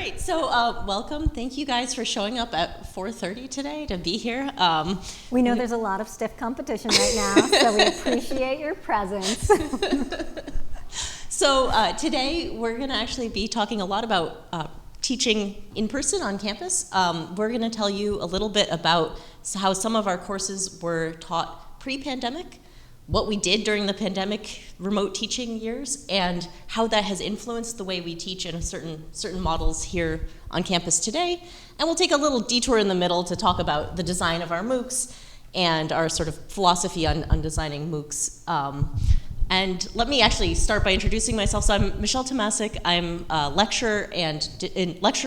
right, so welcome. Thank you guys for showing up at 4:30 today to be here. We know there's a lot of stiff competition right now, so we appreciate your presence. So today we're going to actually be talking a lot about teaching in person on campus. We're going to tell you a little bit about how some of our courses were taught pre-pandemic, what we did during the pandemic remote teaching years, and how that has influenced the way we teach in certain models here on campus today. And we'll take a little detour in the middle to talk about the design of our MOOCs and our sort of philosophy on designing MOOCs. And let me actually start by introducing myself. So I'm Michelle Tomasic. I'm a lecturer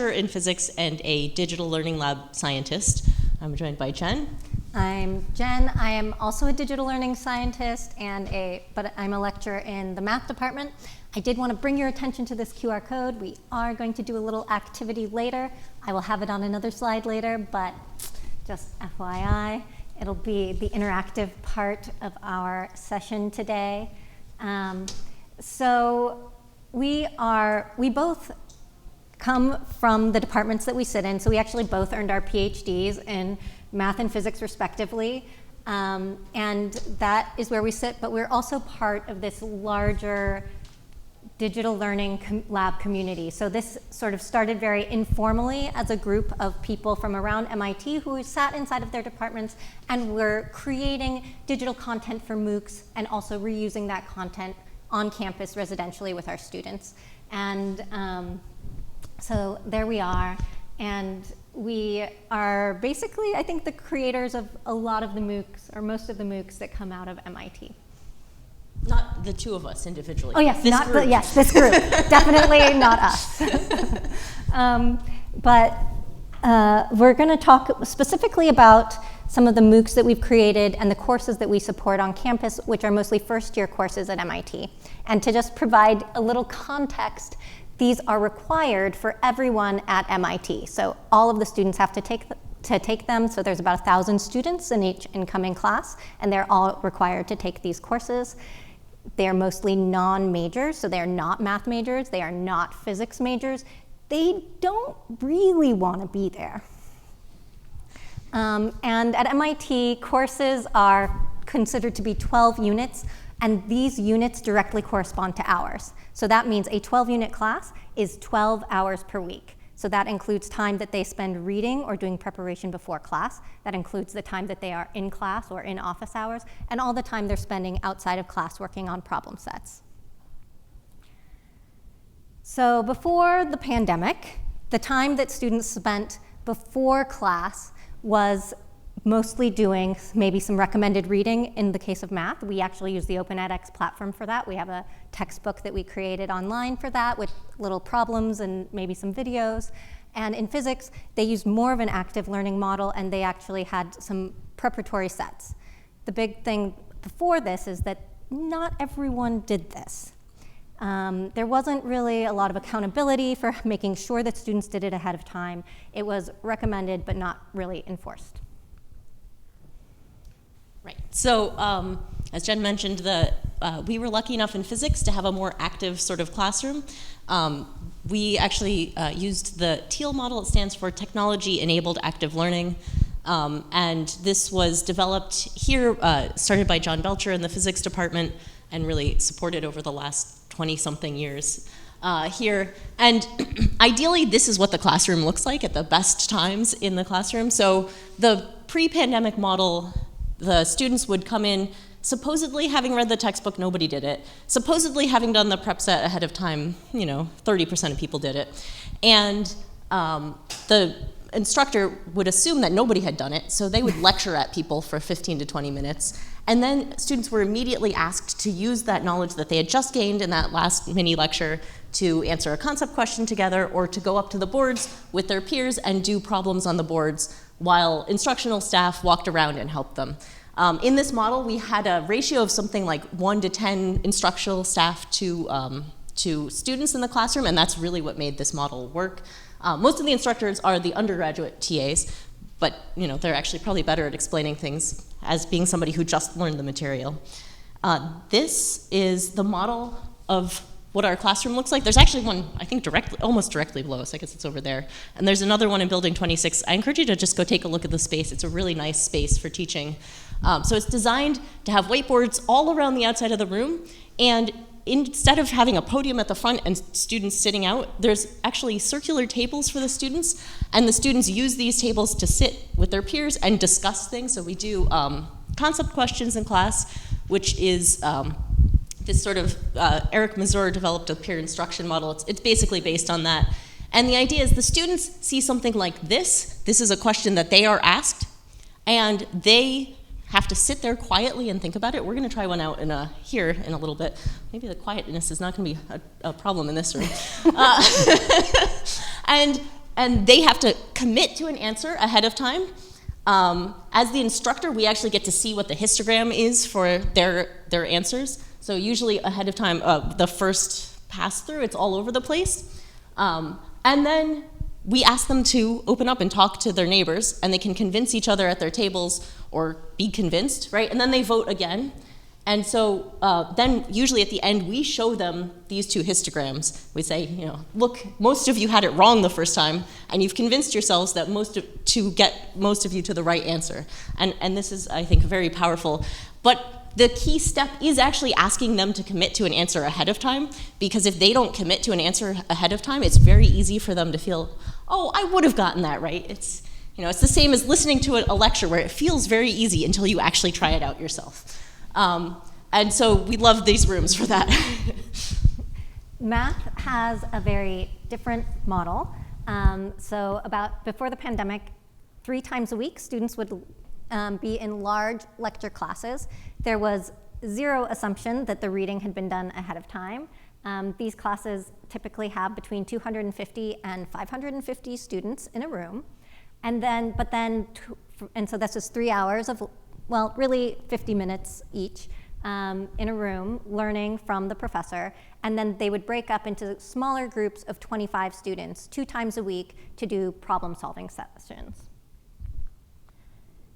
in physics and a digital learning lab scientist. I'm joined by Jen. I'm Jen. I am also a digital learning scientist, but I'm a lecturer in the math department. I did want to bring your attention to this QR code. We are going to do a little activity later. I will have it on another slide later, but just FYI, it'll be the interactive part of our session today. So we both come from the departments that we sit in, so we actually both earned our PhDs in math and physics respectively, and that is where we sit, but we're also part of this larger digital learning lab community. So this sort of started very informally as a group of people from around MIT who sat inside of their departments and were creating digital content for MOOCs and also reusing that content on campus residentially with our students. And so there we are. And we are basically, I think, the creators of a lot of the MOOCs, or most of the MOOCs that come out of MIT. Not the two of us individually. Oh yes, this group. Definitely not us. But we're going to talk specifically about some of the MOOCs that we've created and the courses that we support on campus, which are mostly first-year courses at MIT. And to just provide a little context, these are required for everyone at MIT. So all of the students have to take them. So there's about 1,000 students in each incoming class, and they're all required to take these courses. They're mostly non-majors, so they're not math majors, they are not physics majors. They don't really want to be there. And at MIT, courses are considered to be 12 units, and these units directly correspond to hours. So that means a 12-unit class is 12 hours per week. So that includes time that they spend reading or doing preparation before class. That includes the time that they are in class or in office hours, and all the time they're spending outside of class working on problem sets. So before the pandemic, the time that students spent before class was mostly doing maybe some recommended reading. In the case of math, we actually use the Open edX platform for that. We have a textbook that we created online for that with little problems and maybe some videos. And in physics, they used more of an active learning model, and they actually had some preparatory sets. The big thing before this is that not everyone did this. There wasn't really a lot of accountability for making sure that students did it ahead of time. It was recommended but not really enforced. Right. So as Jen mentioned, we were lucky enough in physics to have a more active sort of classroom. We actually used the TEAL model. It stands for Technology-Enabled Active Learning. And this was developed here, started by John Belcher in the physics department, and really supported over the last 20-something years here. And ideally, this is what the classroom looks like at the best times in the classroom. So the pre-pandemic model, the students would come in supposedly having read the textbook. Nobody did it. Supposedly having done the prep set ahead of time, 30% of people did it. And the instructor would assume that nobody had done it, so they would lecture at people for 15 to 20 minutes. And then students were immediately asked to use that knowledge that they had just gained in that last mini lecture to answer a concept question together, or to go up to the boards with their peers and do problems on the boards while instructional staff walked around and helped them. In this model, we had a ratio of something like 1 to 10 instructional staff to students in the classroom, and that's really what made this model work. Most of the instructors are the undergraduate TAs, but they're actually probably better at explaining things as being somebody who just learned the material. This is the model of what our classroom looks like. There's actually one, I think, almost directly below us. I guess it's over there. And there's another one in Building 26. I encourage you to just go take a look at the space. It's a really nice space for teaching. So it's designed to have whiteboards all around the outside of the room. And instead of having a podium at the front and students sitting out, there's actually circular tables for the students. And the students use these tables to sit with their peers and discuss things. So we do concept questions in class, which is this sort of, Eric Mazur developed a peer instruction model. It's basically based on that. And the idea is the students see something like this. This is a question that they are asked, and they have to sit there quietly and think about it. We're going to try one out here in a little bit. Maybe the quietness is not going to be a problem in this room. And they have to commit to an answer ahead of time. As the instructor, we actually get to see what the histogram is for their answers. So usually ahead of time, the first pass through, it's all over the place. And then we ask them to open up and talk to their neighbors, and they can convince each other at their tables or be convinced, right? And then they vote again. And so then usually at the end, we show them these two histograms. We say, you know, look, most of you had it wrong the first time, and you've convinced yourselves that to get most of you to the right answer. And this is, I think, very powerful. But the key step is actually asking them to commit to an answer ahead of time, because if they don't commit to an answer ahead of time, it's very easy for them to feel, oh, I would have gotten that right. It's, you know, it's the same as listening to a lecture where it feels very easy until you actually try it out yourself. And so we love these rooms for that. Math has a very different model. So before the pandemic, 3 times a week, students would be in large lecture classes. There was zero assumption that the reading had been done ahead of time. These classes typically have between 250 and 550 students in a room. And so this is 3 hours of, well, really 50 minutes each in a room learning from the professor. And then they would break up into smaller groups of 25 students 2 times a week to do problem-solving sessions.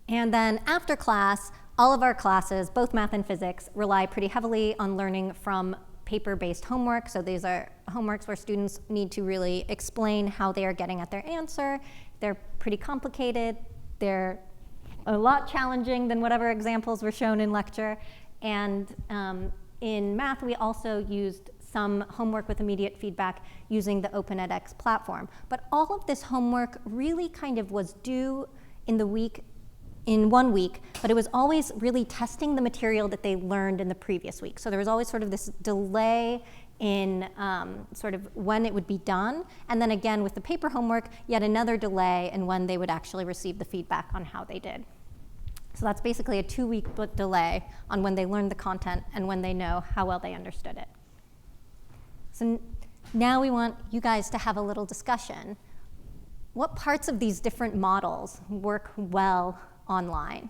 And then after class, all of our classes, both math and physics, rely pretty heavily on learning from paper-based homework. So these are homeworks where students need to really explain how they are getting at their answer. They're pretty complicated. They're a lot challenging than whatever examples were shown in lecture. And in math, we also used some homework with immediate feedback using the Open edX platform. But all of this homework really kind of was due in 1 week, but it was always really testing the material that they learned in the previous week. So there was always sort of this delay in sort of when it would be done, and then again with the paper homework, yet another delay in when they would actually receive the feedback on how they did. So that's basically a 2-week delay on when they learned the content and when they know how well they understood it. So now we want you guys to have a little discussion. What parts of these different models work well online,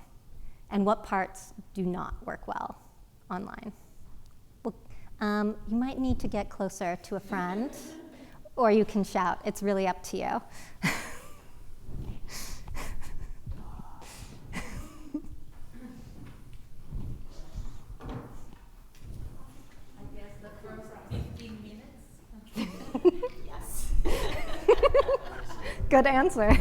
and what parts do not work well online? Well, you might need to get closer to a friend, or you can shout. It's really up to you. I guess the first 15 minutes. Yes. Good answer.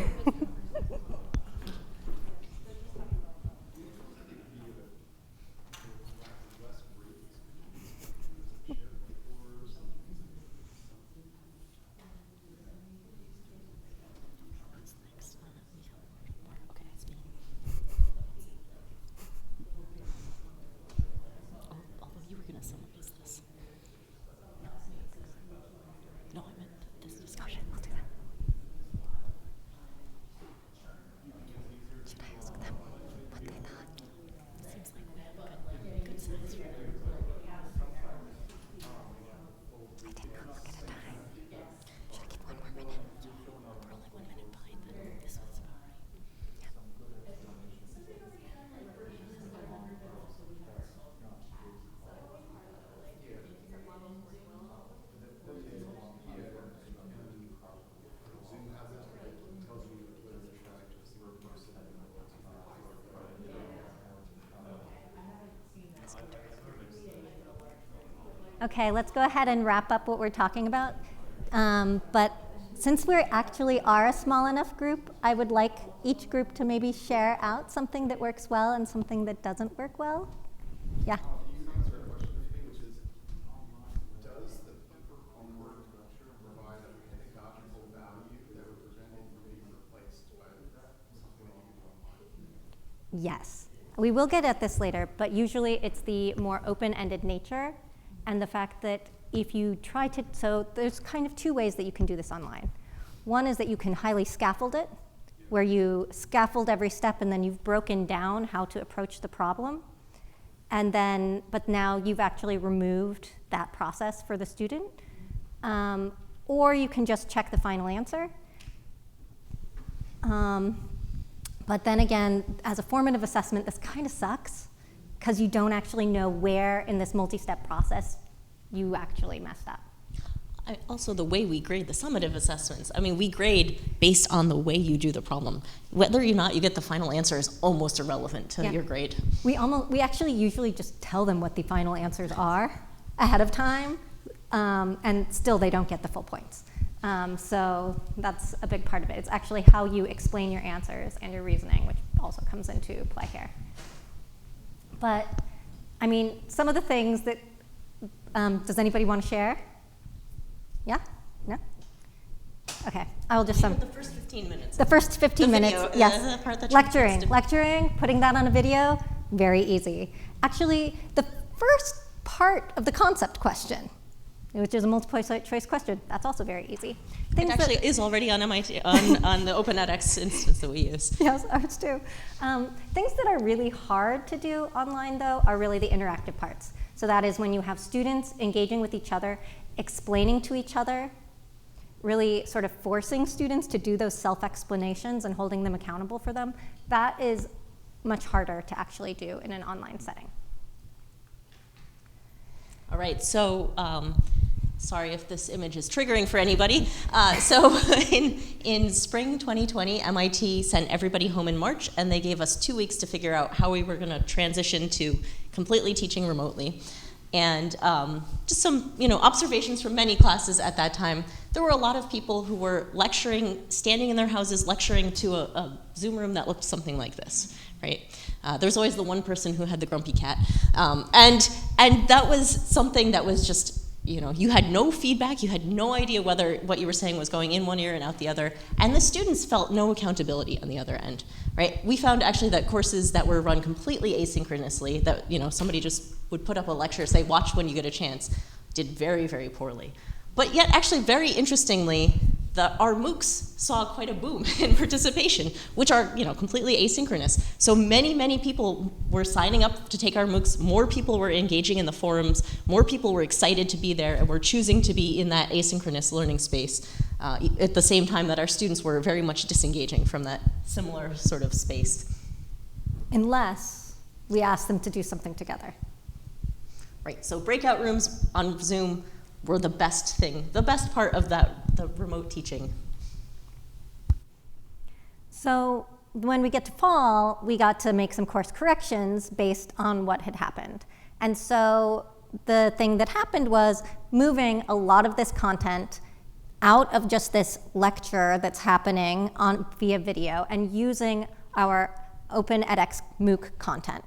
Okay, let's go ahead and wrap up what we're talking about. But since we actually are a small enough group, I would like each group to maybe share out something that works well and something that doesn't work well. Yeah. You can answer a question for me, which is, does the paper homework provide a pedagogical value that would prevent it from being replaced by something that you do online? Yes. We will get at this later, but usually it's the more open-ended nature and the fact that if you try to, so there's kind of two ways that you can do this online. One is that you can highly scaffold it, where you scaffold every step and then you've broken down how to approach the problem. And then, but now you've actually removed that process for the student. Or you can just check the final answer. But then again, as a formative assessment, this kind of sucks because you don't actually know where in this multi-step process you actually messed up. Also, the way we grade the summative assessments. I mean, we grade based on the way you do the problem. Whether or not you get the final answer is almost irrelevant to your grade. We actually usually just tell them what the final answers are ahead of time, and still they don't get the full points. So that's a big part of it. It's actually how you explain your answers and your reasoning, which also comes into play here. But, I mean, some of the things that, does anybody want to share? Yeah? No? Okay, I'll just The first 15 minutes. The first 15 The minutes, video, yes. the part that Lecturing, putting that on a video, very easy. Actually, the first part of the concept question, which is a multiple choice question, that's also very easy. It actually is already on MIT, on the Open edX instance that we use. Yes, ours too. Things that are really hard to do online, though, are really the interactive parts. So that is when you have students engaging with each other, explaining to each other, really sort of forcing students to do those self-explanations and holding them accountable for them. That is much harder to actually do in an online setting. All right, so sorry if this image is triggering for anybody. So in spring 2020, MIT sent everybody home in March, and they gave us 2 weeks to figure out how we were going to transition to completely teaching remotely. And just some observations from many classes at that time. There were a lot of people who were lecturing, standing in their houses, lecturing to a Zoom room that looked something like this, right? There's always the one person who had the grumpy cat. And that was something that was just, you had no feedback, you had no idea whether what you were saying was going in one ear and out the other, and the students felt no accountability on the other end, right? We found actually that courses that were run completely asynchronously, that somebody just would put up a lecture, say, watch when you get a chance, did very, very poorly. But yet, actually, very interestingly, our MOOCs saw quite a boom in participation, which are completely asynchronous. So many people were signing up to take our MOOCs. More people were engaging in the forums. More people were excited to be there and were choosing to be in that asynchronous learning space at the same time that our students were very much disengaging from that similar sort of space. Unless we asked them to do something together. Right, so breakout rooms on Zoom were the best thing, the best part of the remote teaching. So when we get to fall, we got to make some course corrections based on what had happened. And so the thing that happened was moving a lot of this content out of just this lecture that's happening via video and using our Open edX MOOC content.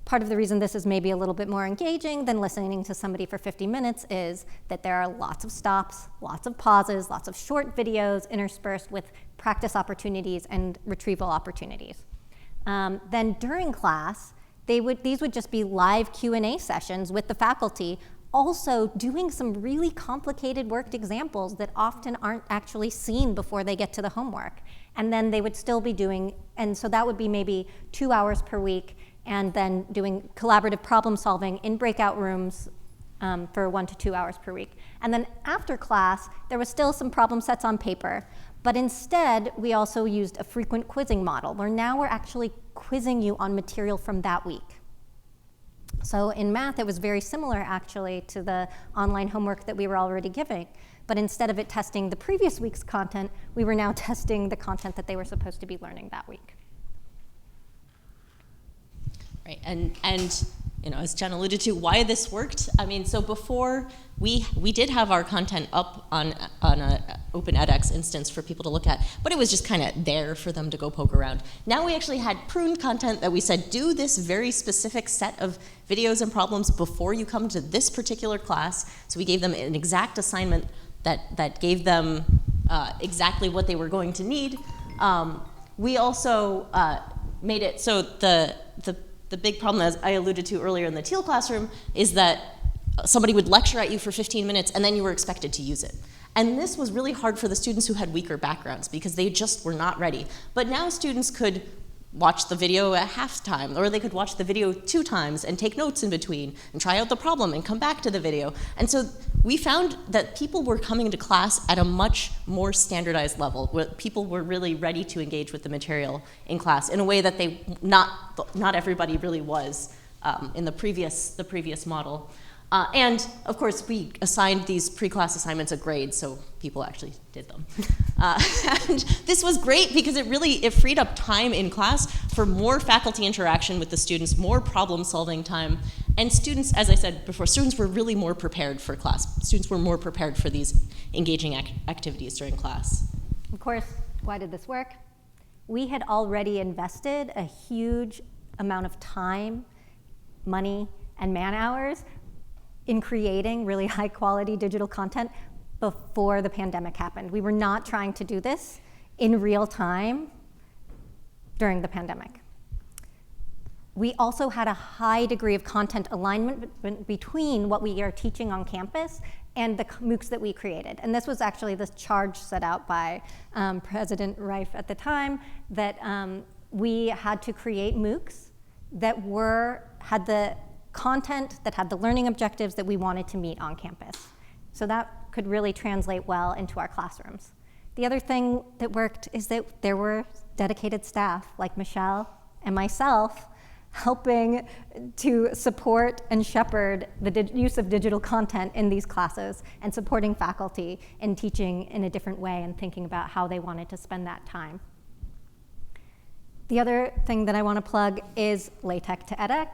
Part of the reason this is maybe a little bit more engaging than listening to somebody for 50 minutes is that there are lots of stops, lots of pauses, lots of short videos interspersed with practice opportunities and retrieval opportunities. Then during class, these would just be live Q&A sessions with the faculty, also doing some really complicated worked examples that often aren't actually seen before they get to the homework. And then they would still be doing, and so that would be maybe 2 hours per week, and then doing collaborative problem solving in breakout rooms for 1 to 2 hours per week. And then after class, there was still some problem sets on paper, but instead we also used a frequent quizzing model, where now we're actually quizzing you on material from that week. So in math, it was very similar actually to the online homework that we were already giving, but instead of it testing the previous week's content, we were now testing the content that they were supposed to be learning that week. Right, and as Jen alluded to, why this worked. I mean, so before we did have our content up on a open edX instance for people to look at, but it was just kind of there for them to go poke around. Now we actually had pruned content that we said, do this very specific set of videos and problems before you come to this particular class. So we gave them an exact assignment that gave them exactly what they were going to need. We also made it so the big problem, as I alluded to earlier in the Teal classroom, is that somebody would lecture at you for 15 minutes and then you were expected to use it. And this was really hard for the students who had weaker backgrounds because they just were not ready. But now students could watch the video at halftime, or they could watch the video 2 times and take notes in between and try out the problem and come back to the video. And so we found that people were coming to class at a much more standardized level, where people were really ready to engage with the material in class in a way that not everybody really was in the previous model. And of course, we assigned these pre-class assignments a grade, so people actually did them. And this was great because it freed up time in class for more faculty interaction with the students, more problem-solving time. And students, as I said before, students were really more prepared for class. Students were more prepared for these engaging activities during class. Of course, why did this work? We had already invested a huge amount of time, money, and man-hours in creating really high-quality digital content before the pandemic happened. We were not trying to do this in real time during the pandemic. We also had a high degree of content alignment between what we are teaching on campus and the MOOCs that we created. And this was actually the charge set out by President Reif at the time, that we had to create MOOCs that had the content, that had the learning objectives that we wanted to meet on campus. So that could really translate well into our classrooms. The other thing that worked is that there were dedicated staff like Michelle and myself helping to support and shepherd the use of digital content in these classes and supporting faculty in teaching in a different way and thinking about how they wanted to spend that time. The other thing that I want to plug is LaTeX to edX.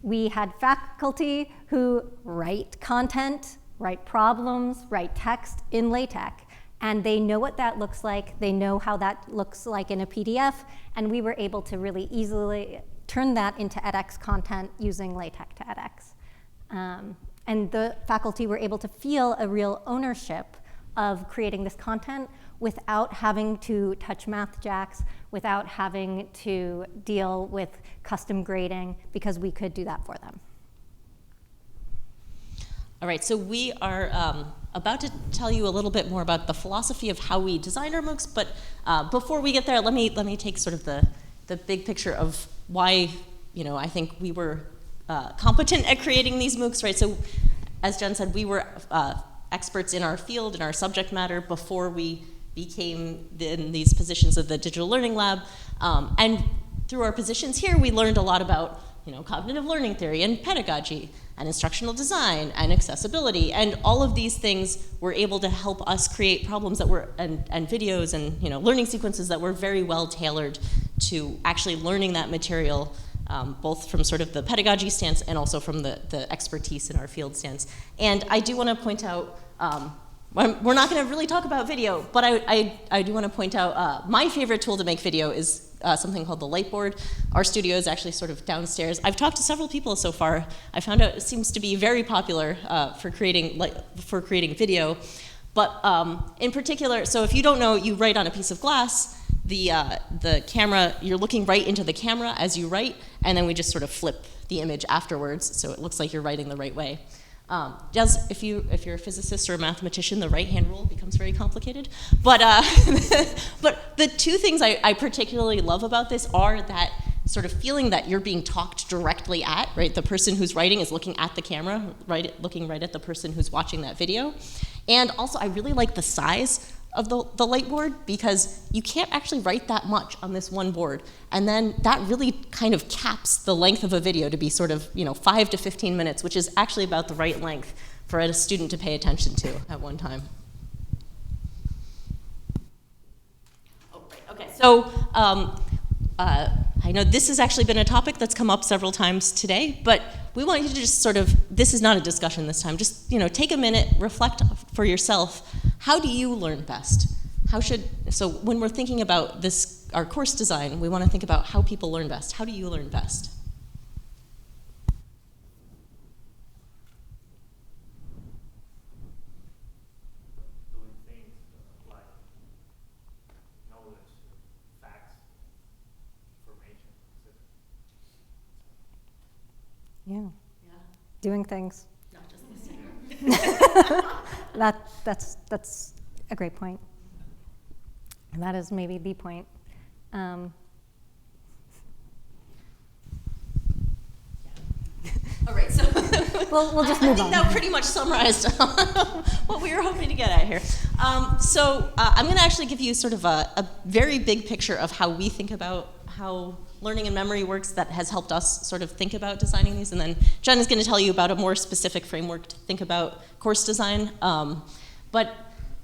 We had faculty who write content, write problems, write text in LaTeX, and they know what that looks like. They know how that looks like in a PDF, and we were able to really easily turn that into edX content using LaTeX to edX. And the faculty were able to feel a real ownership of creating this content without having to touch math jacks, without having to deal with custom grading, because we could do that for them. All right, so we are about to tell you a little bit more about the philosophy of how we design our MOOCs, but before we get there, let me take sort of the big picture of why I think we were competent at creating these MOOCs, right? So as Jen said, we were experts in our field, in our subject matter, before we became in these positions of the Digital Learning Lab. And through our positions here, we learned a lot about cognitive learning theory and pedagogy and instructional design and accessibility. And all of these things were able to help us create problems that were, and videos and learning sequences that were very well tailored to actually learning that material, both from sort of the pedagogy stance and also from the expertise in our field stance. And I do want to point out, we're not going to really talk about video, but I do want to point out my favorite tool to make video is something called the Lightboard. Our studio is actually sort of downstairs. I've talked to several people so far. I found out it seems to be very popular for creating video. But in particular, so if you don't know, you write on a piece of glass. The camera, you're looking right into the camera as you write, and then we just sort of flip the image afterwards, so it looks like you're writing the right way. If you're a physicist or a mathematician, the right-hand rule becomes very complicated. But but the two things I particularly love about this are that sort of feeling that you're being talked directly at, right? The person who's writing is looking at the camera, looking right at the person who's watching that video. And also, I really like the size of the Lightboard, because you can't actually write that much on this one board. And then that really kind of caps the length of a video to be sort of 5 to 15 minutes, which is actually about the right length for a student to pay attention to at one time. Oh, right, okay, so I I know this has actually been a topic that's come up several times today, but we want you to just sort of, this is not a discussion this time, just take a minute, reflect for yourself. How do you learn best? So when we're thinking about this, our course design, we want to think about how people learn best. How do you learn best? Doing things like knowledge, facts, information, etc. Yeah. Doing things. Not just listening. That's a great point. And that is maybe the point. All right, so We'll just move I think on. that pretty much summarized what we were hoping to get at here. I'm going to actually give you sort of a very big picture of how we think about how learning and memory works that has helped us sort of think about designing these, and then Jen is going to tell you about a more specific framework to think about course design. But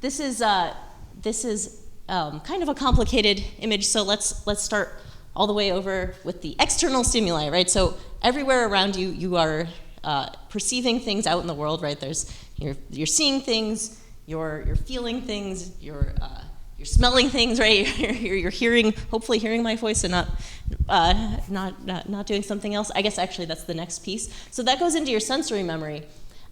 this is kind of a complicated image, so let's start all the way over with the external stimuli, right? So everywhere around you, you are perceiving things out in the world, right? You're seeing things, you're feeling things, you're smelling things, right? You're hearing, hopefully hearing my voice and not doing something else. I guess actually that's the next piece. So that goes into your sensory memory,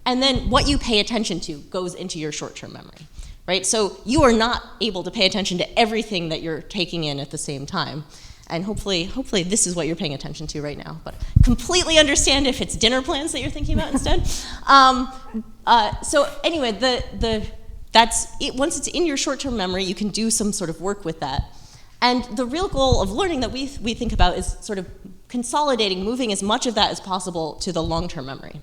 and then what you pay attention to goes into your short-term memory. Right? So you are not able to pay attention to everything that you're taking in at the same time. And hopefully this is what you're paying attention to right now. But completely understand if it's dinner plans that you're thinking about instead. So anyway, that's it. Once it's in your short-term memory, you can do some sort of work with that. And the real goal of learning that we think about is sort of consolidating, moving as much of that as possible to the long-term memory.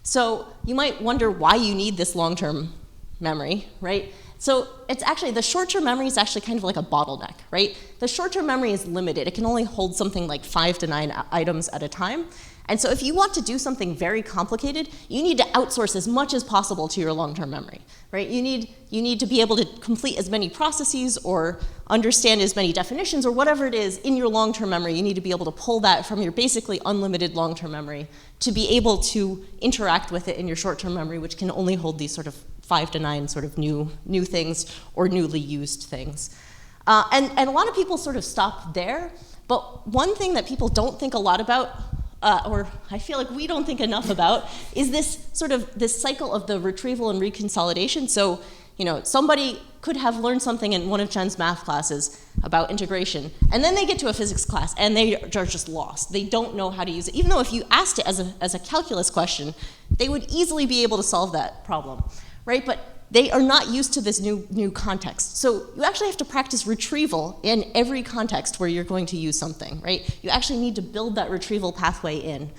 So you might wonder why you need this long-term memory, right? So it's actually, the short-term memory is actually kind of like a bottleneck, right? The short-term memory is limited. It can only hold something like 5 to 9 items at a time. And so if you want to do something very complicated, you need to outsource as much as possible to your long-term memory, right? You need to be able to complete as many processes or understand as many definitions or whatever it is in your long-term memory. You need to be able to pull that from your basically unlimited long-term memory to be able to interact with it in your short-term memory, which can only hold these sort of 5 to 9 sort of new things or newly used things. And a lot of people sort of stop there, but one thing that people don't think a lot about, or I feel like we don't think enough about, is this cycle of the retrieval and reconsolidation. So, somebody could have learned something in one of Jen's math classes about integration, and then they get to a physics class and they are just lost. They don't know how to use it, even though if you asked it as a calculus question, they would easily be able to solve that problem. Right, but they are not used to this new context. So you actually have to practice retrieval in every context where you're going to use something, right? You actually need to build that retrieval pathway in.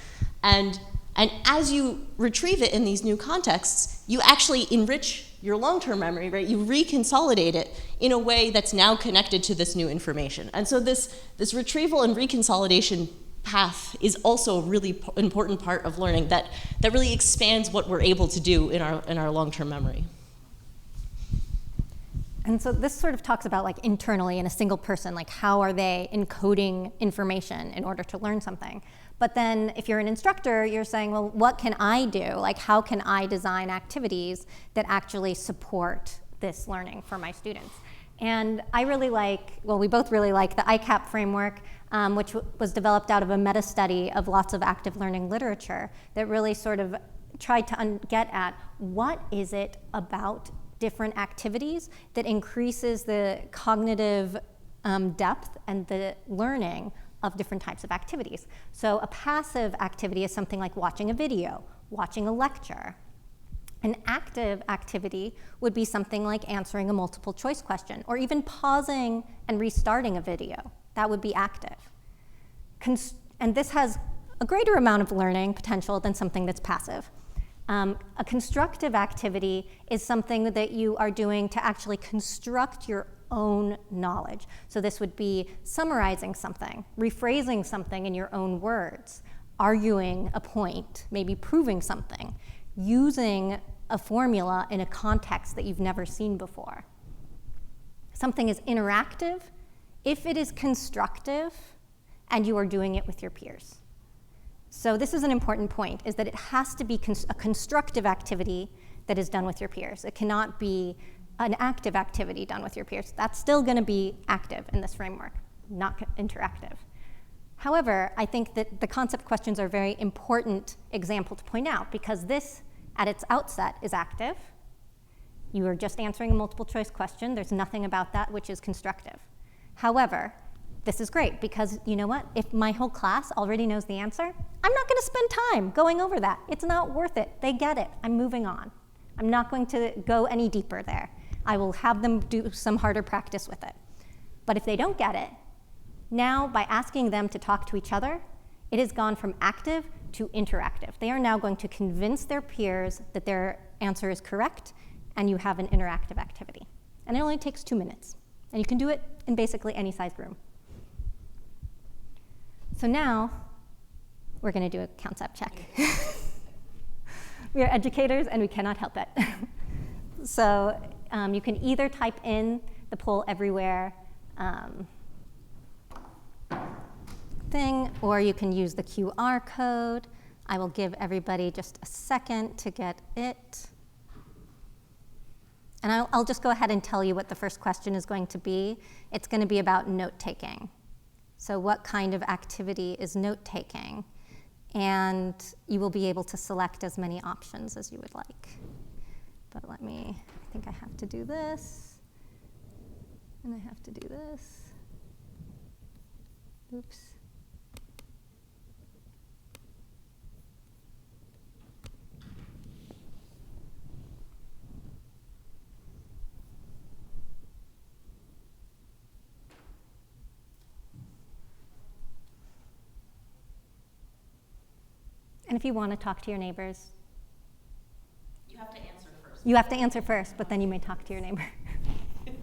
And as you retrieve it in these new contexts, you actually enrich your long-term memory, right? You reconsolidate it in a way that's now connected to this new information. And so this retrieval and reconsolidation path is also a really important part of learning that really expands what we're able to do in our long-term memory. And so this sort of talks about like internally in a single person, like how are they encoding information in order to learn something. But then if you're an instructor, you're saying, well, what can I do? Like how can I design activities that actually support this learning for my students? And I really we both really like the ICAP framework, which was developed out of a meta-study of lots of active learning literature that really sort of tried to get at what is it about different activities that increases the cognitive depth and the learning of different types of activities. So a passive activity is something like watching a video, watching a lecture. An active activity would be something like answering a multiple choice question or even pausing and restarting a video. That would be active. And this has a greater amount of learning potential than something that's passive. A constructive activity is something that you are doing to actually construct your own knowledge. So this would be summarizing something, rephrasing something in your own words, arguing a point, maybe proving something, using a formula in a context that you've never seen before. Something is interactive if it is constructive and you are doing it with your peers. So this is an important point, is that it has to be a constructive activity that is done with your peers. It cannot be an active activity done with your peers. That's still going to be active in this framework, not interactive. However, I think that the concept questions are a very important example to point out, because this, at its outset, is active. You are just answering a multiple choice question. There's nothing about that which is constructive. However, this is great, because you know what? If my whole class already knows the answer, I'm not going to spend time going over that. It's not worth it. They get it. I'm moving on. I'm not going to go any deeper there. I will have them do some harder practice with it. But if they don't get it, now by asking them to talk to each other, it has gone from active to interactive. They are now going to convince their peers that their answer is correct, and you have an interactive activity. And it only takes 2 minutes. And you can do it in basically any sized room. So now, we're going to do a concept check. We are educators, and we cannot help it. So you can either type in the poll everywhere thing, or you can use the QR code. I will give everybody just a second to get it. And I'll just go ahead and tell you what the first question is going to be. It's going to be about note-taking. So what kind of activity is note-taking? And you will be able to select as many options as you would like. But I think I have to do this, and I have to do this. Oops. And if you want to talk to your neighbors, You have to answer first. you have to answer first, but then you may talk to your neighbor. Question.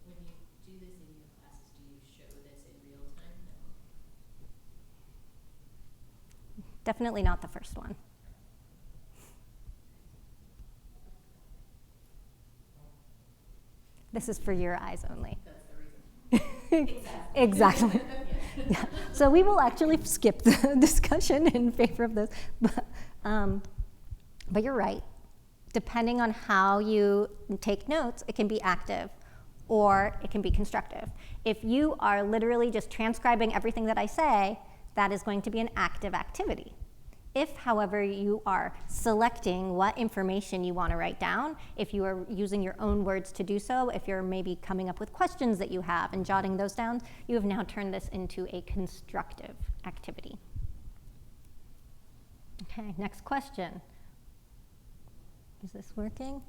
When you do this in your classes, do you show this in real time? No. Definitely not the first one. This is for your eyes only. That's the reason. Exactly. Yeah. So we will actually skip the discussion in favor of this. But you're right. Depending on how you take notes, it can be active or it can be constructive. If you are literally just transcribing everything that I say, that is going to be an active activity. If, however, you are selecting what information you want to write down, if you are using your own words to do so, if you're maybe coming up with questions that you have and jotting those down, you have now turned this into a constructive activity. Okay, next question. Is this working?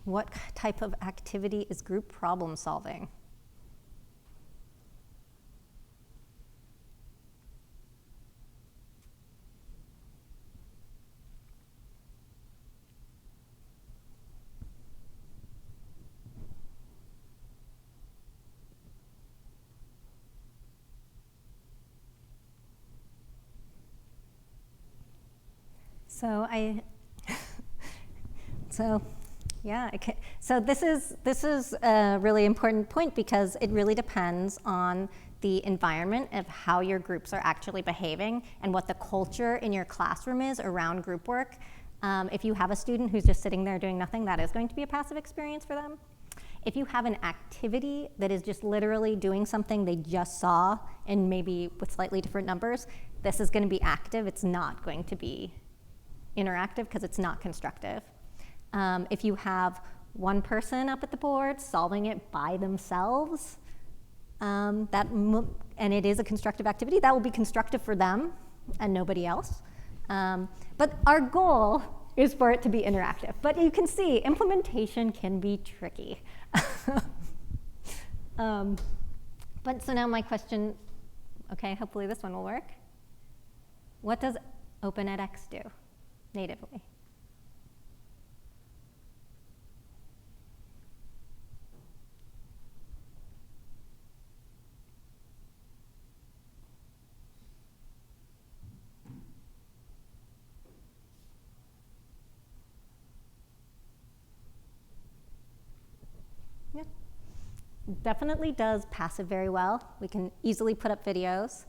What type of activity is group problem solving? So this is a really important point, because it really depends on the environment of how your groups are actually behaving and what the culture in your classroom is around group work. If you have a student who's just sitting there doing nothing, that is going to be a passive experience for them. If you have an activity that is just literally doing something they just saw, and maybe with slightly different numbers, this is going to be active. It's not going to be interactive, because it's not constructive. If you have one person up at the board solving it by themselves, and it is a constructive activity, that will be constructive for them and nobody else. But our goal is for it to be interactive. But you can see implementation can be tricky. But so now my question, okay, hopefully this one will work. What does OpenEdX do natively? definitely does passive very well. We can easily put up videos.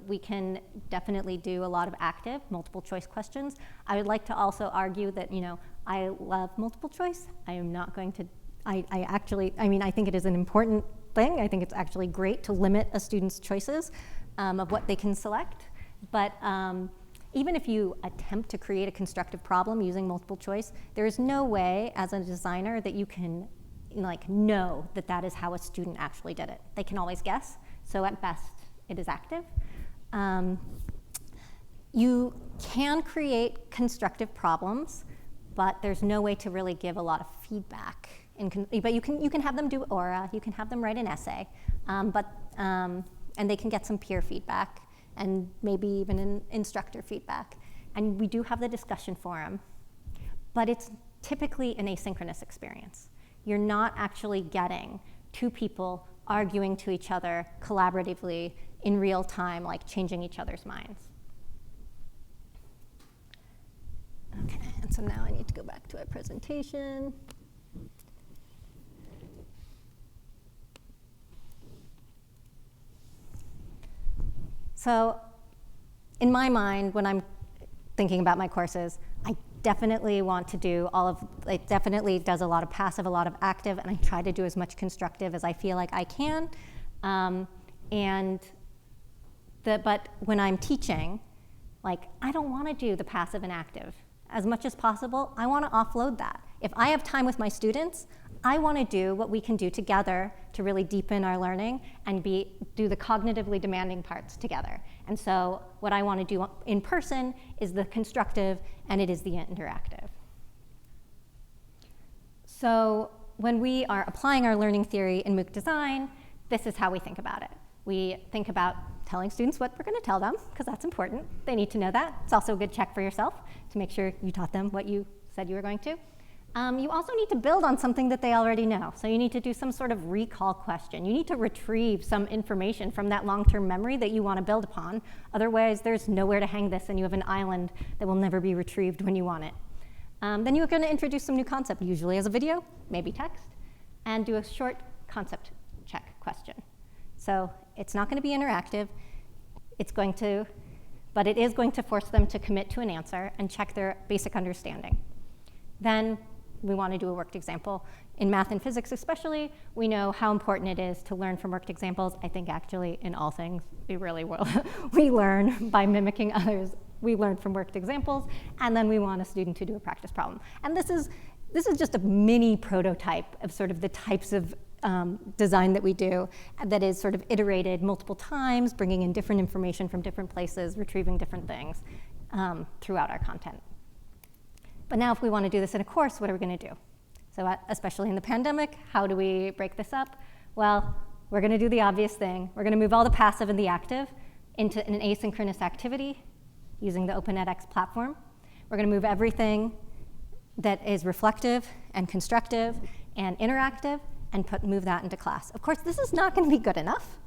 We can definitely do a lot of active, multiple choice questions. I would like to also argue that, I love multiple choice. I am not going to, I think it is an important thing. I think it's actually great to limit a student's choices of what they can select. But even if you attempt to create a constructive problem using multiple choice, there is no way as a designer that you can know that that is how a student actually did it. They can always guess, so at best it is active. You can create constructive problems, but there's no way to really give a lot of feedback. But you can have them do aura, you can have them write an essay, and they can get some peer feedback and maybe even an instructor feedback. And we do have the discussion forum, but it's typically an asynchronous experience. You're not actually getting two people arguing to each other collaboratively in real time, like changing each other's minds. Okay, and so now I need to go back to our presentation. So in my mind, when I'm thinking about my courses, I definitely want to do it definitely does a lot of passive, a lot of active, and I try to do as much constructive as I feel like I can. But when I'm teaching, I don't want to do the passive and active. As much as possible, I want to offload that. If I have time with my students, I want to do what we can do together to really deepen our learning and do the cognitively demanding parts together. And so what I want to do in person is the constructive and it is the interactive. So when we are applying our learning theory in MOOC design, this is how we think about it. We think about telling students what we're going to tell them, because that's important. They need to know that. It's also a good check for yourself to make sure you taught them what you said you were going to. You also need to build on something that they already know. So you need to do some sort of recall question. You need to retrieve some information from that long-term memory that you want to build upon. Otherwise, there's nowhere to hang this, and you have an island that will never be retrieved when you want it. Then you're going to introduce some new concept, usually as a video, maybe text, and do a short concept check question. So it's not going to be interactive. But it is going to force them to commit to an answer and check their basic understanding. Then we want to do a worked example. In math and physics especially, we know how important it is to learn from worked examples. I think actually in all things, we really will. We learn by mimicking others. We learn from worked examples, and then we want a student to do a practice problem. And this is just a mini prototype of sort of the types of design that we do that is sort of iterated multiple times, bringing in different information from different places, retrieving different things throughout our content. But now if we want to do this in a course, what are we going to do? So especially in the pandemic, how do we break this up? Well, we're going to do the obvious thing. We're going to move all the passive and the active into an asynchronous activity using the Open edX platform. We're going to move everything that is reflective and constructive and interactive and move that into class. Of course, this is not going to be good enough,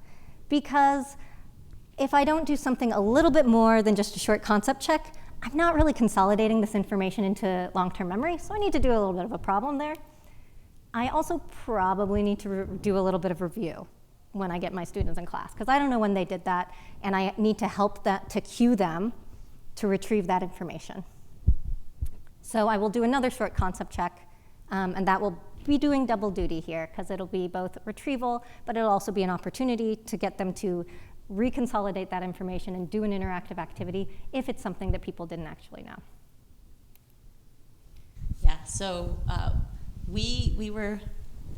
because if I don't do something a little bit more than just a short concept check, I'm not really consolidating this information into long-term memory, so I need to do a little bit of a problem there. I also probably need to do a little bit of review when I get my students in class, because I don't know when they did that, and I need to help to cue them to retrieve that information. So I will do another short concept check, and that will be doing double duty here, because it'll be both retrieval, but it'll also be an opportunity to get them to reconsolidate that information and do an interactive activity if it's something that people didn't actually know. Yeah, so we were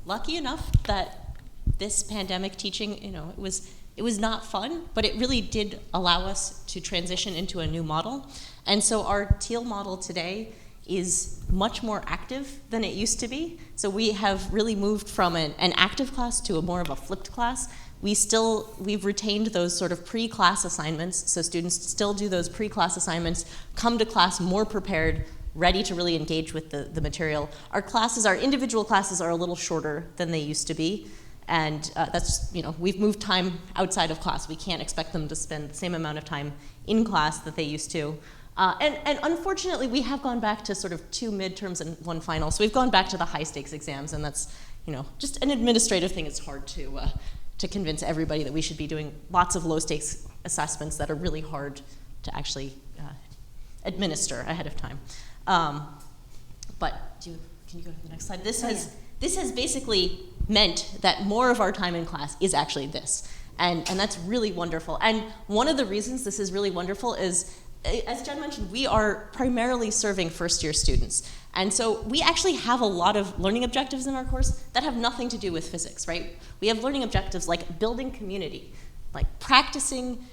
lucky enough that this pandemic teaching, it was not fun, but it really did allow us to transition into a new model. And so our teal model today is much more active than it used to be. So we have really moved from an active class to a more of a flipped class. We've retained those sort of pre-class assignments, so students still do those pre-class assignments, come to class more prepared, ready to really engage with the material. Our individual classes are a little shorter than they used to be, and we've moved time outside of class. We can't expect them to spend the same amount of time in class that they used to. And unfortunately, we have gone back to sort of 2 midterms and 1 final. So we've gone back to the high stakes exams, and that's just an administrative thing. It's hard to convince everybody that we should be doing lots of low-stakes assessments that are really hard to actually administer ahead of time. But can you go to the next slide? This has basically meant that more of our time in class is actually this. And that's really wonderful. And one of the reasons this is really wonderful is, as Jen mentioned, we are primarily serving first-year students. And so we actually have a lot of learning objectives in our course that have nothing to do with physics, right? We have learning objectives like building community, like practicing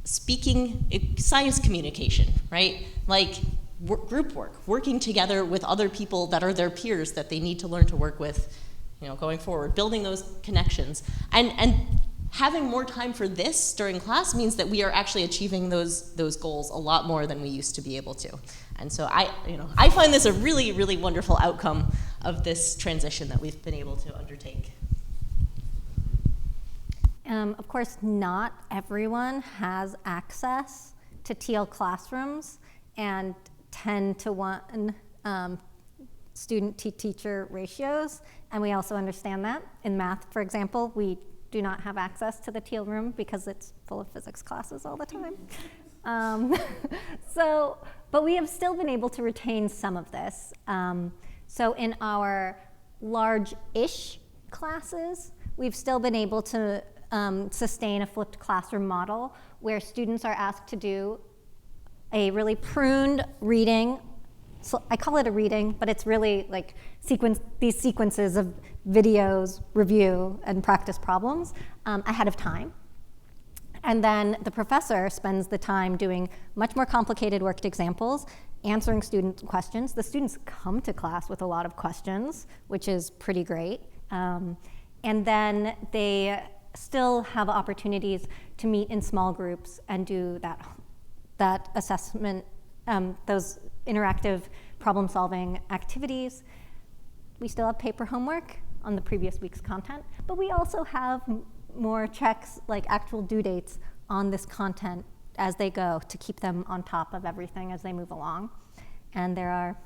speaking science communication, right? Like group work, working together with other people that are their peers that they need to learn to work with, going forward, building those connections. And having more time for this during class means that we are actually achieving those goals a lot more than we used to be able to. And so I find this a really, really wonderful outcome of this transition that we've been able to undertake. Of course, not everyone has access to teal classrooms and 10-to-1 student-to-teacher ratios, and we also understand that. In math, for example, we do not have access to the teal room because it's full of physics classes all the time. But we have still been able to retain some of this. So in our large-ish classes, we've still been able to sustain a flipped classroom model where students are asked to do a really pruned reading. So I call it a reading, but it's really like these sequences of videos, review, and practice problems ahead of time. And then the professor spends the time doing much more complicated worked examples, answering student questions. The students come to class with a lot of questions, which is pretty great. And then they still have opportunities to meet in small groups and do that assessment, those interactive problem-solving activities. We still have paper homework on the previous week's content, but we also have more checks, like actual due dates on this content as they go to keep them on top of everything as they move along. And there are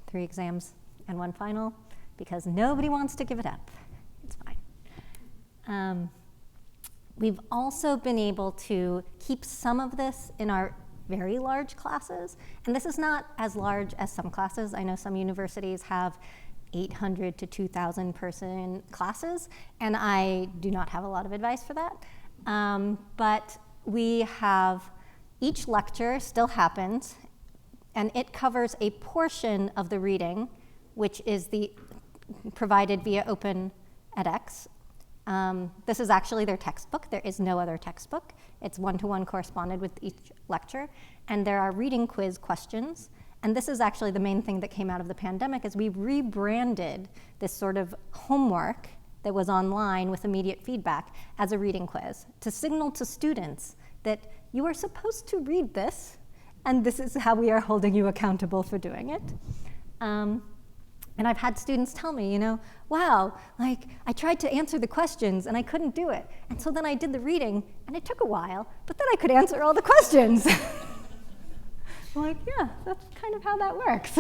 3 exams and 1 final because nobody wants to give it up. It's fine. We've also been able to keep some of this in our very large classes, and this is not as large as some classes. I know some universities have 800 to 2,000 person classes, and I do not have a lot of advice for that. But we have, each lecture still happens, and it covers a portion of the reading, which is provided via Open edX. This is actually their textbook. There is no other textbook. It's one-to-one corresponded with each lecture. And there are reading quiz questions. And this is actually the main thing that came out of the pandemic, is we rebranded this sort of homework that was online with immediate feedback as a reading quiz to signal to students that you are supposed to read this, and this is how we are holding you accountable for doing it. And I've had students tell me, wow, like I tried to answer the questions and I couldn't do it. And so then I did the reading and it took a while, but then I could answer all the questions. I'm like, yeah, that's kind of how that works.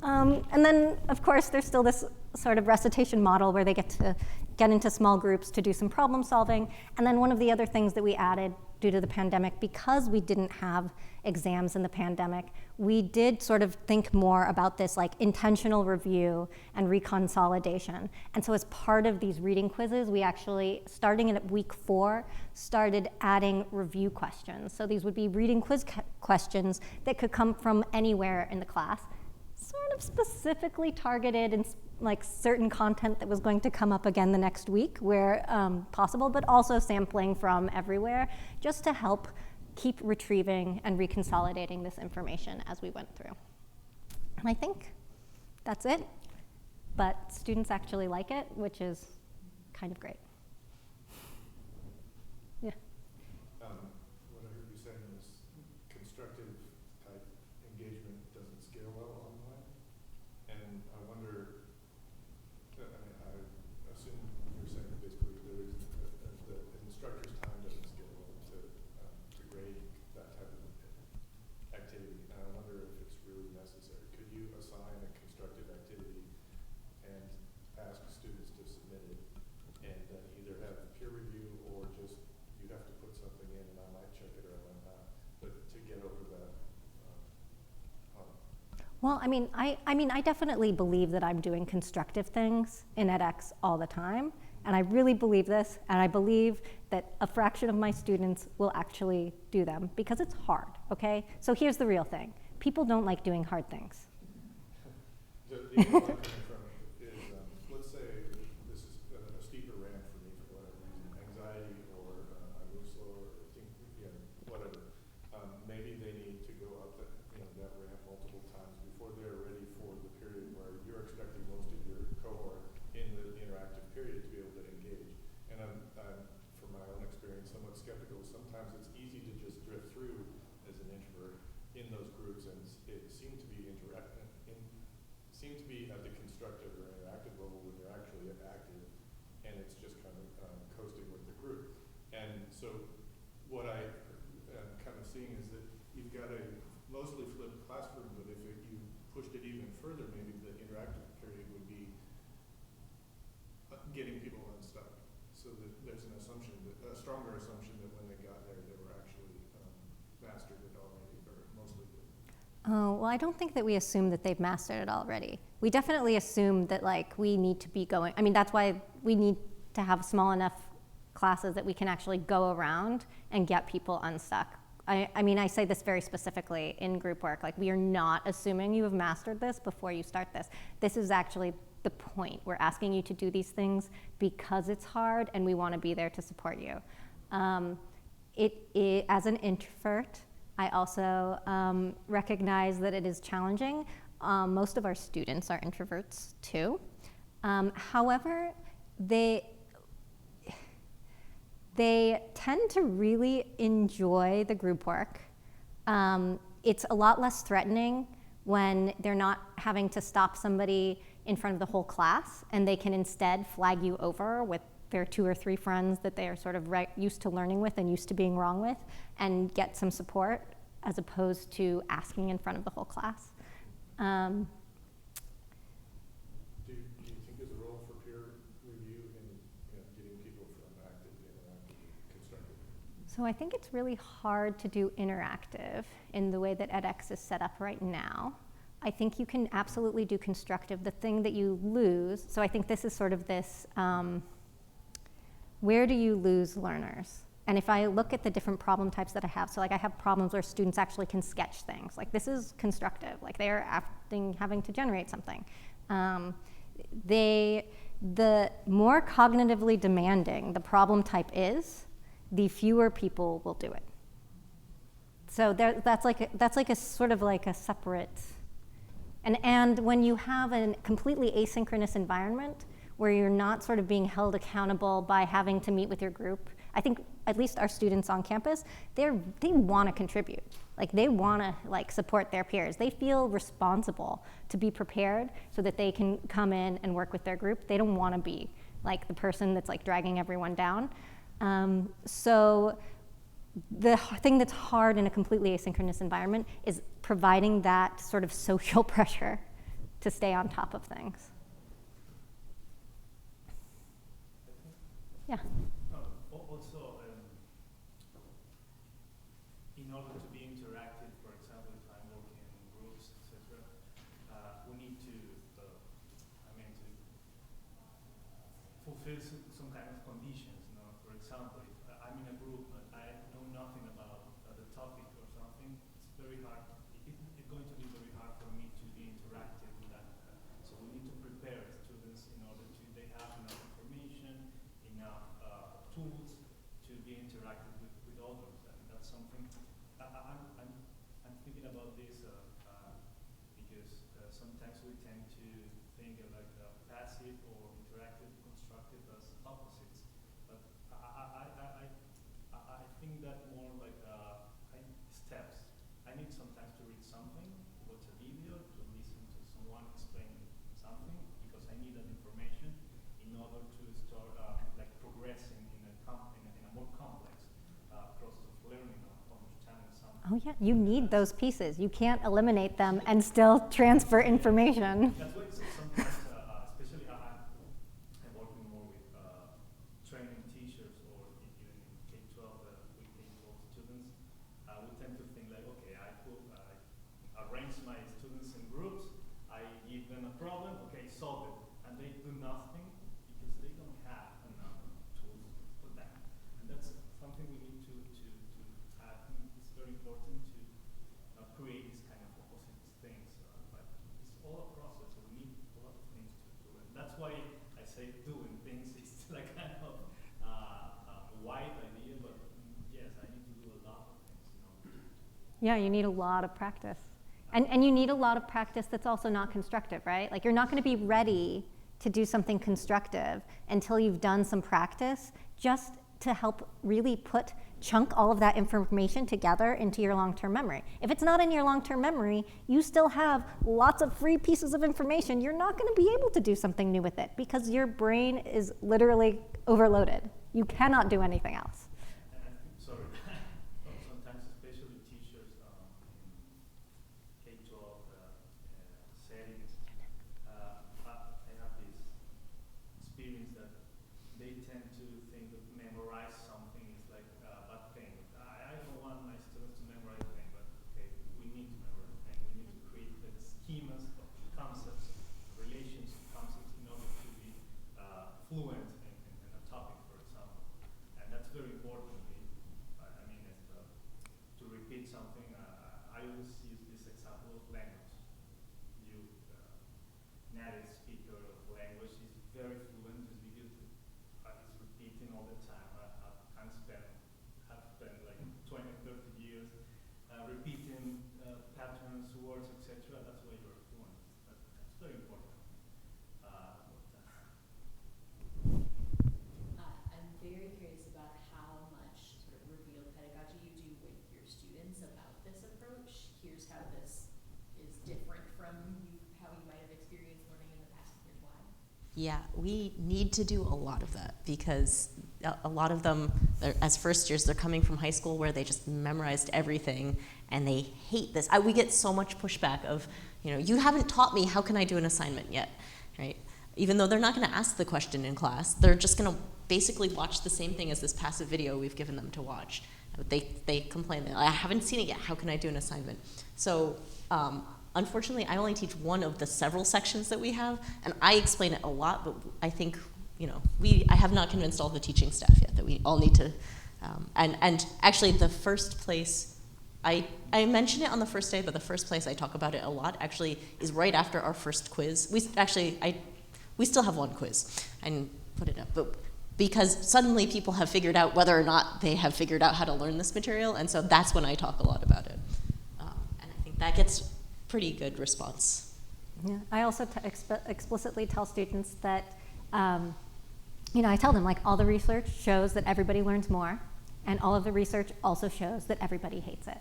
And then, of course, there's still this sort of recitation model where they get to get into small groups to do some problem solving. And then one of the other things that we added due to the pandemic, because we didn't have exams in the pandemic, we did sort of think more about this like intentional review and reconsolidation. And so as part of these reading quizzes, we actually, starting at week 4, started adding review questions. So these would be reading quiz questions that could come from anywhere in the class, sort of specifically targeted in like certain content that was going to come up again the next week where possible, but also sampling from everywhere, just to help keep retrieving and reconsolidating this information as we went through. And I think that's it, but students actually like it, which is kind of great. Yeah. What I heard you saying was constructive type engagement doesn't scale well online, and I wonder, I assume you're saying basically there is the instructor's time doesn't scale well to grade that type of activity, and I wonder if it's really necessary. Could you assign a constructive activity and ask students Well, I definitely believe that I'm doing constructive things in edX all the time, and I really believe this, and I believe that a fraction of my students will actually do them because it's hard, okay? So here's the real thing. People don't like doing hard things. The other one coming from is, let's say this is a steeper ramp for me for whatever reason, anxiety, or I move slower, or think, whatever. Maybe they need to go up that, that ramp multiple times before they're ready for the period where you're expecting most of your cohort in the interactive period to be able to engage. And I'm from my own experience, somewhat skeptical. Sometimes it's easy to just drift through as an introvert in those groups, and it seemed to be at the constructive or interactive level when you're actually active, and it's just kind of coasting with the group. And so what I am kind of seeing is that you've got a mostly flipped classroom, but if you pushed it even further, maybe the interactive period would be getting people unstuck, so that there's an assumption, a stronger assumption that when they got there, they were actually mastered it already, or mostly did. Oh, well, I don't think that we assume that they've mastered it already. We definitely assume that we need to be going, that's why we need to have small enough classes that we can actually go around and get people unstuck. I say this very specifically in group work, we are not assuming you have mastered this before you start this. This is actually the point. We're asking you to do these things because it's hard and we want to be there to support you. As an introvert, I also recognize that it is challenging. Most of our students are introverts too. However, they tend to really enjoy the group work. It's a lot less threatening when they're not having to stop somebody in front of the whole class, and they can instead flag you over with their 2 or 3 friends that they are sort of used to learning with and used to being wrong with, and get some support as opposed to asking in front of the whole class. Do you think there's a role for peer review in getting people from active to interactive to constructive? So I think it's really hard to do interactive in the way that edX is set up right now. I think you can absolutely do constructive. The thing that you lose, so I think this is sort of this, where do you lose learners? And if I look at the different problem types that I have, so I have problems where students actually can sketch things. This is constructive. They are having to generate something. The more cognitively demanding the problem type is, the fewer people will do it. So that's a sort of a separate. And when you have a completely asynchronous environment where you're not sort of being held accountable by having to meet with your group, I think at least our students on campus, they want to contribute. They want to support their peers. They feel responsible to be prepared so that they can come in and work with their group. They don't want to be the person that's dragging everyone down. So the thing that's hard in a completely asynchronous environment is providing that sort of social pressure to stay on top of things. Yeah. Also, in order to be interactive, for example, if I'm working in groups, etc., we need to fulfill some kind of conditions. For example, if I'm in a group but I know nothing about the topic or something, it's very hard. It's going to be very hard for me to be interactive with that. So we need to prepare students in order to they have enough information, enough tools to be interactive with others, and that's something I'm thinking about this because sometimes we tend to think of passive or interactive, constructive as opposites, but I think that more steps. I need sometimes to read something, to watch a video, to listen to someone explain something, because I need that information in order to start progressing in a more complex process of learning or understanding something. Oh yeah, you need those pieces. You can't eliminate them and still transfer information. That's why sometimes, especially I'm working more with training teachers or even in K-12 with K-12 students, we tend to think okay, I put a arrange my students in groups. I give them a problem, okay, solve it. And they do nothing because they don't have enough tools for that. And that's something we need to I think it's very important to create this kind of opposite things. But it's all a process, so we need a lot of things to do. And that's why I say doing things is like kind of a wide idea, but yes, I need to do a lot of things in order to. Yeah, you need a lot of practice. And you need a lot of practice that's also not constructive, right? Like you're not going to be ready to do something constructive until you've done some practice just to help really chunk all of that information together into your long-term memory. If it's not in your long-term memory, you still have lots of free pieces of information. You're not going to be able to do something new with it because your brain is literally overloaded. You cannot do anything else. And I think, sorry, sometimes especially teachers in K-12 settings, I have this experience that they tend to think that memorize something is like a bad thing. I don't want my students to memorize a thing, but okay, we need to memorize a thing. We need to create the schemas of concepts, relations of concepts in order to be fluent in a topic, for example. And that's very important. I mean, to repeat something, I always use this example of language. You, native speaker of language is very fluent just because it's repeating all the time. I've spent like 20, 30 years repeating patterns, words, etc. That's why you're fluent. That's very important. I'm very curious about how much sort of revealed pedagogy you do with your students about this approach. Here's how this is different from how you might have experienced learning in the past. Here's why. Yeah, we need to do a lot of that because a lot of them, as first years, they're coming from high school where they just memorized everything and they hate this. We get so much pushback of, you haven't taught me, how can I do an assignment yet, right? Even though they're not going to ask the question in class, they're just going to basically watch the same thing as this passive video we've given them to watch. They complain, I haven't seen it yet, how can I do an assignment? So unfortunately, I only teach one of the several sections that we have, and I explain it a lot, but I think, I have not convinced all the teaching staff yet that we all need to, and actually the first place, I mention it on the first day, but the first place I talk about it a lot actually is right after our first quiz. We still have one quiz. I didn't put it up, but because suddenly people have figured out whether or not they have figured out how to learn this material, and so that's when I talk a lot about it. And I think that gets pretty good response. Yeah. I also explicitly tell students that, I tell them all the research shows that everybody learns more, and all of the research also shows that everybody hates it.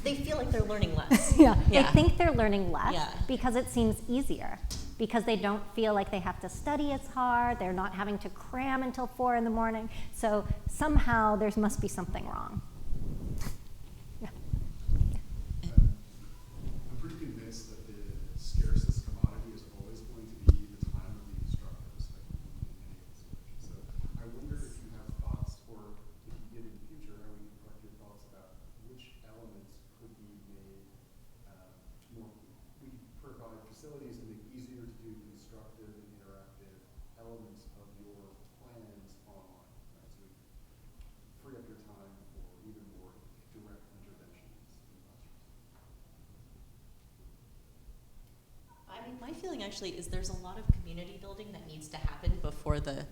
They feel like they're learning less. Yeah. They think they're learning less Yeah. because it seems easier, because they don't feel like they have to study as hard, they're not having to cram until 4 in the morning, so somehow there must be something wrong. Yeah. I'm pretty convinced that the scarcest commodity is always going to be the time of the instructor, especially in any of this work. So I wonder if you have thoughts, or if you did in the future, how we can collect your thoughts about which elements could be made more. We provide facilities to make it easier to do constructive and interactive elements of your plans online, right? So we free up your time for even more direct interventions in the classrooms. I mean, my feeling actually is there's a lot of community building that needs to happen before the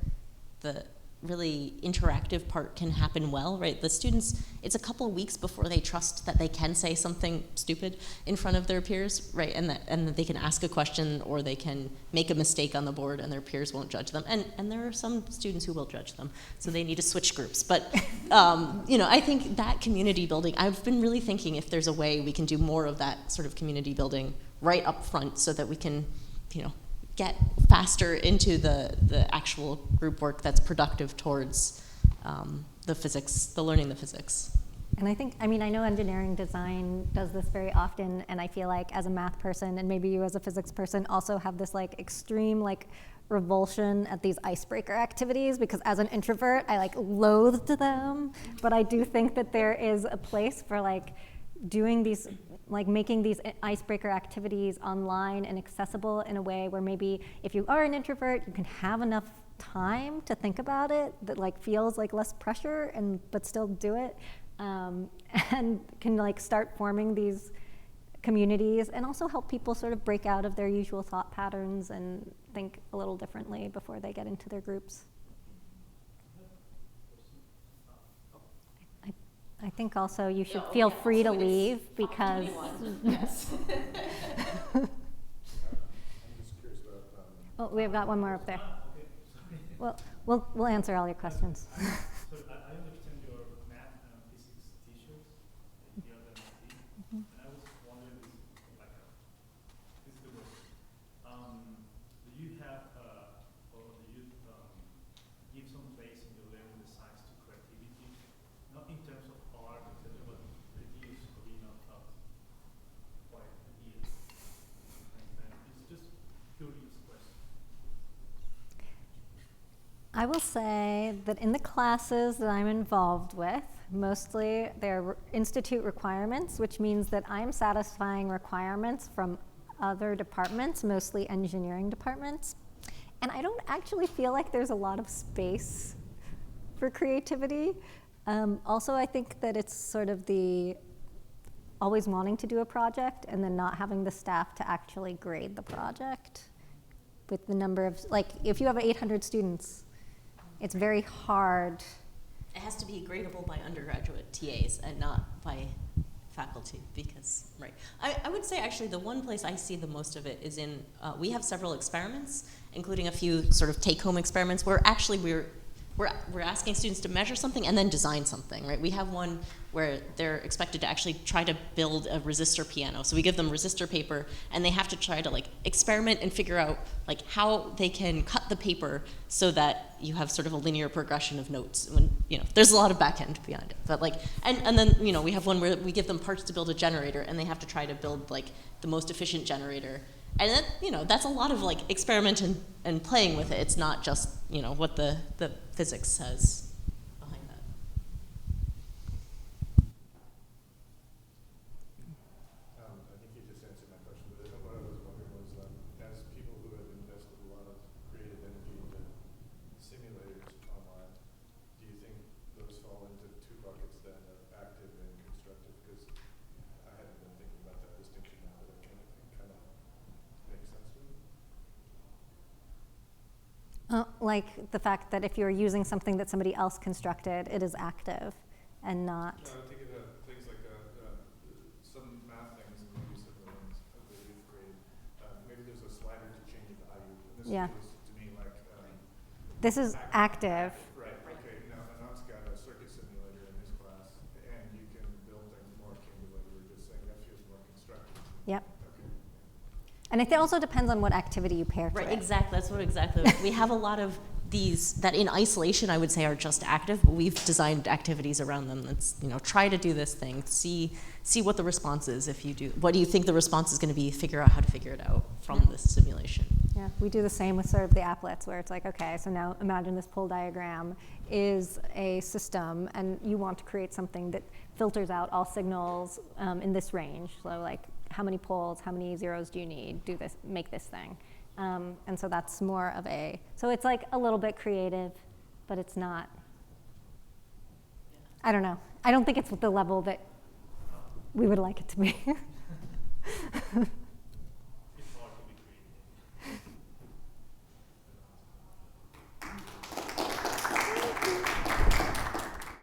really interactive part can happen well, right? The students, it's a couple of weeks before they trust that they can say something stupid in front of their peers, right? And that they can ask a question or they can make a mistake on the board and their peers won't judge them. And there are some students who will judge them, so they need to switch groups. But I think that community building, I've been really thinking if there's a way we can do more of that sort of community building right up front so that we can, get faster into the actual group work that's productive towards the learning the physics. And I know engineering design does this very often, and I feel like as a math person, and maybe you as a physics person also have this extreme revulsion at these icebreaker activities, because as an introvert, I loathed them, but I do think that there is a place for doing these like making these icebreaker activities online and accessible in a way where maybe if you are an introvert, you can have enough time to think about it that like feels like less pressure but still do it, and can like start forming these communities and also help people sort of break out of their usual thought patterns and think a little differently before they get into their groups. I think also you should feel free to leave because Yes. I'm just curious about, well, we've got one more up there. Okay, sorry. Well, we'll answer all your questions. So I understand your math and physics teachers here at MIT, and I was wondering, this is the question. Do you have, or do you give some place in your learning the science to creativity, not in terms of art, etc., but ideas or being not quite ideas? And it's just curious question. I will say that in the classes that I'm involved with, mostly they're institute requirements, which means that I'm satisfying requirements from other departments, mostly engineering departments. And I don't actually feel like there's a lot of space for creativity. Also, I think that it's sort of the always wanting to do a project and then not having the staff to actually grade the project with the number of, like, if you have 800 students, it's very hard. It has to be gradable by undergraduate TAs and not by faculty because, right. I would say actually the one place I see the most of it is in, we have several experiments, including a few sort of take-home experiments where actually we're asking students to measure something and then design something, right? We have one where they're expected to actually try to build a resistor piano. So we give them resistor paper and they have to try to like experiment and figure out like how they can cut the paper so that you have sort of a linear progression of notes when, you know, there's a lot of back end behind it. But like, and then, you know, we have one where we give them parts to build a generator and they have to try to build like the most efficient generator. And that, you know, that's a lot of like experiment and playing with it. It's not just, you know, what the physics says behind that. I think you just answered my question, but what I was wondering was, as people who have invested a lot of creative energy into simulators online, do you think those fall into two buckets then of active and constructive? Because I haven't been thinking about that distinction now, but I think it kind of makes sense to me. Like the fact that if you're using something that somebody else constructed, it is active and not. I think of things like some math things and maybe some of the ones that you've created. Maybe there's a slider to change the value. And this Yeah. feels to me like This is active. Right. Okay. Now Anant's got a circuit simulator in his class, and you can build things more akin to what you were just saying. That feels more constructive. Yep. Okay. And it also depends on what activity you pair to Right, it. exactly. That's what exactly. We have a lot of these that in isolation I would say are just active, but we've designed activities around them. That's, you know, try to do this thing, see what the response is if you do. What do you think the response is going to be? Figure out how to figure it out from this simulation. Yeah, we do the same with sort of the applets where it's like, okay, so now imagine this pole diagram is a system and you want to create something that filters out all signals in this range. So like, how many poles, how many zeros do you need? Do this, make this thing. And so that's more of so it's like a little bit creative, but it's not, I don't know. I don't think it's the level that we would like it to be.